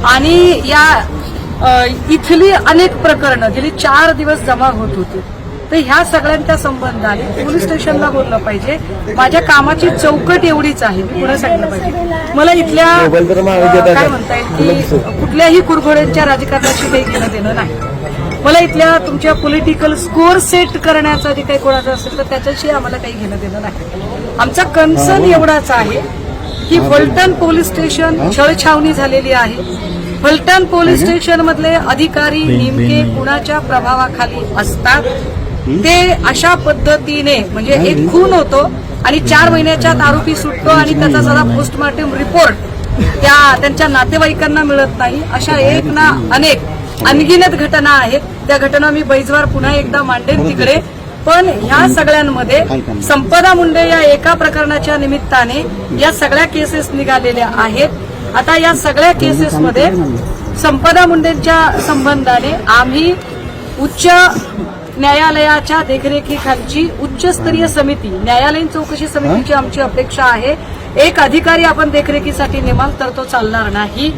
आणि या इथली अनेक प्रकरणं गेली 4 दिवस जमा होत होती. तर ह्या सगळ्यांच्या संबंधाने पोलीस स्टेशनला बोललं पाहिजे. माझ्या कामाची चौकट एवढीच आहे, मी पुढे सांगितलं पाहिजे. मला इथल्या काय म्हणता येईल की कुठल्याही कुरघोड्यांच्या राजकारणाशी काही घेणं देणं नाही. मला इथल्या तुमच्या पॉलिटिकल स्कोअर सेट करण्याचा जे काही कोणाचा असेल तर त्याच्याशी आम्हाला काही घेणं देणं नाही. आमचा कन्सर्न एवढाच आहे की फलटण पोलीस स्टेशन छळछावणी झालेली आहे. फलटण पोलीस स्टेशन मधले अधिकारी नेमके कुणाच्या प्रभावाखाली असतात ते अशा पद्धतीने म्हणजे एक खून होतो आणि 4 महिन्याच्यात आरोपी सुटतो आणि त्याचा जरा पोस्टमॉर्टम रिपोर्ट त्यांच्या नातेवाईकांना मिळत नाही. अशा एक ना अनेक अनगिनत घटना आहेत. त्या घटना मी बैजवार पुन्हा एकदा मांडेन तिकडे. पण ह्या सगळ्यांमध्ये संपदा मुंडे या एका प्रकरणाच्या निमित्ताने या सगळ्या केसेस निघालेल्या आहेत. आता या सगळ्या केसेसमध्ये संपदा मुंडेंच्या संबंधाने आम्ही उच्च न्यायालयाच्या देखरेखीखालची उच्चस्तरीय समिती, न्यायालयीन चौकशी समितीची आमची अपेक्षा आहे. एक अधिकारी आपण देखरेखीसाठी नेमाल तर तो चालणार नाही.